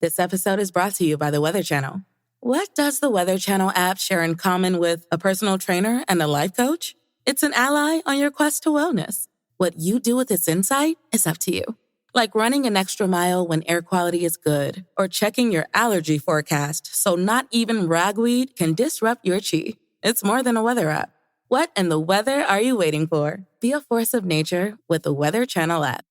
This episode is brought to you by the Weather Channel. What does the Weather Channel app share in common with a personal trainer and a life coach? It's an ally on your quest to wellness. What you do with its insight is up to you. Like running an extra mile when air quality is good, or checking your allergy forecast so not even ragweed can disrupt your chi. It's more than a weather app. What in the weather are you waiting for? Be a force of nature with the Weather Channel app.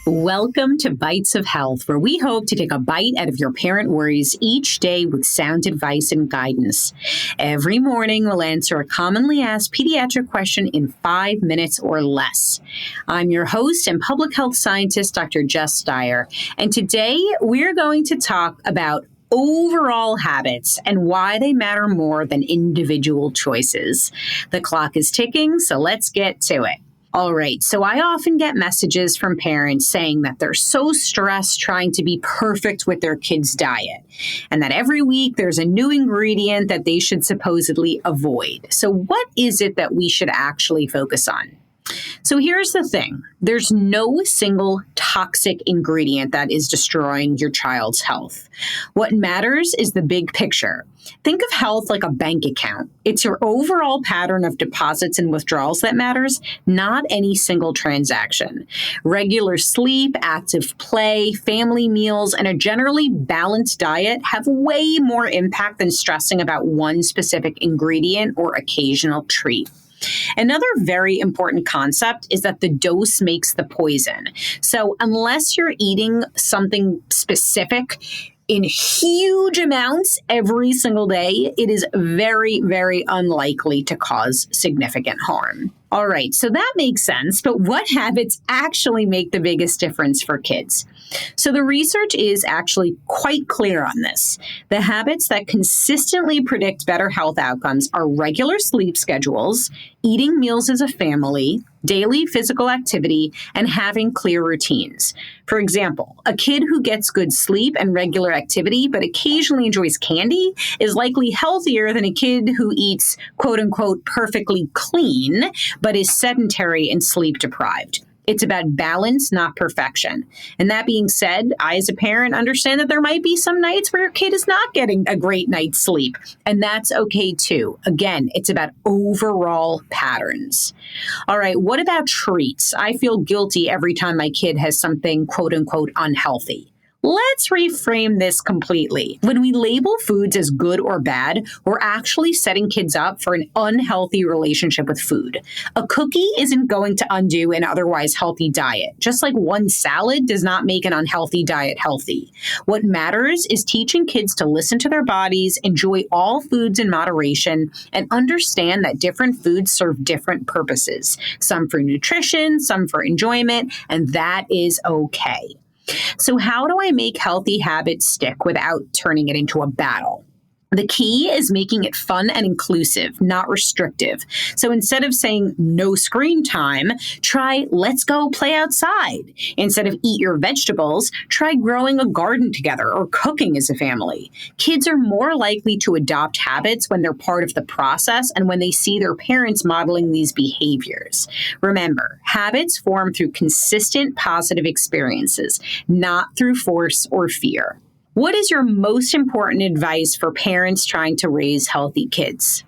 Welcome to Bytes of Health, where we hope to take a bite out of your parent worries each day with sound advice and guidance. Every morning, we'll answer a commonly asked pediatric question in 5 minutes or less. I'm your host and public health scientist, Dr. Jess Dyer, and today we're going to talk about overall habits and why they matter more than individual choices. The clock is ticking, so let's get to it. All right, so I often get messages from parents saying that they're so stressed trying to be perfect with their kids' diet, and that every week there's a new ingredient that they should supposedly avoid. So what is it that we should actually focus on? So here's the thing. There's no single toxic ingredient that is destroying your child's health. What matters is the big picture. Think of health like a bank account. It's your overall pattern of deposits and withdrawals that matters, not any single transaction. Regular sleep, active play, family meals, and a generally balanced diet have way more impact than stressing about one specific ingredient or occasional treat. Another very important concept is that the dose makes the poison. So unless you're eating something specific in huge amounts every single day, it is very, very unlikely to cause significant harm. All right, so that makes sense, but what habits actually make the biggest difference for kids? So the research is actually quite clear on this. The habits that consistently predict better health outcomes are regular sleep schedules, eating meals as a family, daily physical activity, and having clear routines. For example, a kid who gets good sleep and regular activity but occasionally enjoys candy is likely healthier than a kid who eats quote unquote perfectly clean but is sedentary and sleep deprived. It's about balance, not perfection. And that being said, I as a parent understand that there might be some nights where your kid is not getting a great night's sleep, and that's okay too. Again, it's about overall patterns. All right, what about treats? I feel guilty every time my kid has something quote unquote unhealthy. Let's reframe this completely. When we label foods as good or bad, we're actually setting kids up for an unhealthy relationship with food. A cookie isn't going to undo an otherwise healthy diet, just like one salad does not make an unhealthy diet healthy. What matters is teaching kids to listen to their bodies, enjoy all foods in moderation, and understand that different foods serve different purposes. Some for nutrition, some for enjoyment, and that is okay. So how do I make healthy habits stick without turning it into a battle? The key is making it fun and inclusive, not restrictive. So instead of saying no screen time, try let's go play outside. Instead of eat your vegetables, try growing a garden together or cooking as a family. Kids are more likely to adopt habits when they're part of the process and when they see their parents modeling these behaviors. Remember, habits form through consistent positive experiences, not through force or fear. What is your most important advice for parents trying to raise healthy kids?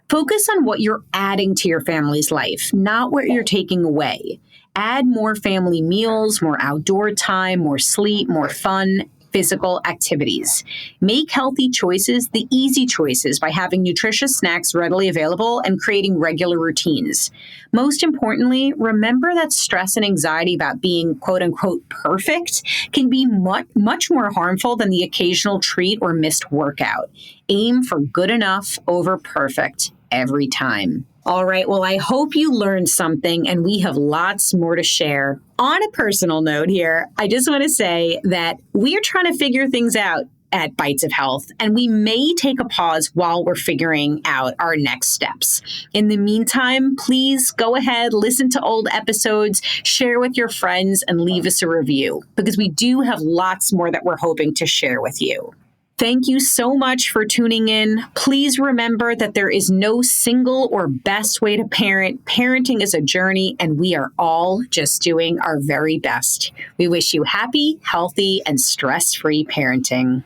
Focus on what you're adding to your family's life, not what you're taking away. Add more family meals, more outdoor time, more sleep, more fun, physical activities. Make healthy choices the easy choices by having nutritious snacks readily available and creating regular routines. Most importantly, remember that stress and anxiety about being quote unquote perfect can be much more harmful than the occasional treat or missed workout. Aim for good enough over perfect every time. All right, well, I hope you learned something, and we have lots more to share. On a personal note here, I just want to say that we are trying to figure things out at Bytes of Health, and we may take a pause while we're figuring out our next steps. In the meantime, please go ahead, listen to old episodes, share with your friends, and leave us a review, because we do have lots more that we're hoping to share with you. Thank you so much for tuning in. Please remember that there is no single or best way to parent. Parenting is a journey, and we are all just doing our very best. We wish you happy, healthy, and stress-free parenting.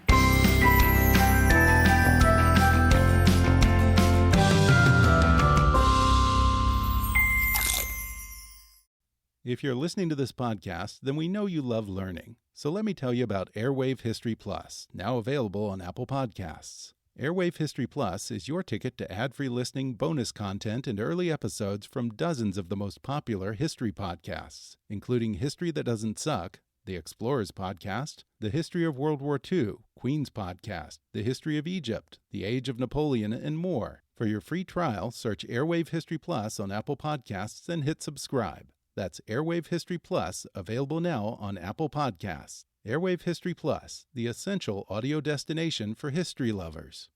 If you're listening to this podcast, then we know you love learning. So let me tell you about Airwave History Plus, now available on Apple Podcasts. Airwave History Plus is your ticket to ad-free listening, bonus content, and early episodes from dozens of the most popular history podcasts, including History That Doesn't Suck, The Explorers Podcast, The History of World War II, Queen's Podcast, The History of Egypt, The Age of Napoleon, and more. For your free trial, search Airwave History Plus on Apple Podcasts and hit subscribe. That's Airwave History Plus, available now on Apple Podcasts. Airwave History Plus, the essential audio destination for history lovers.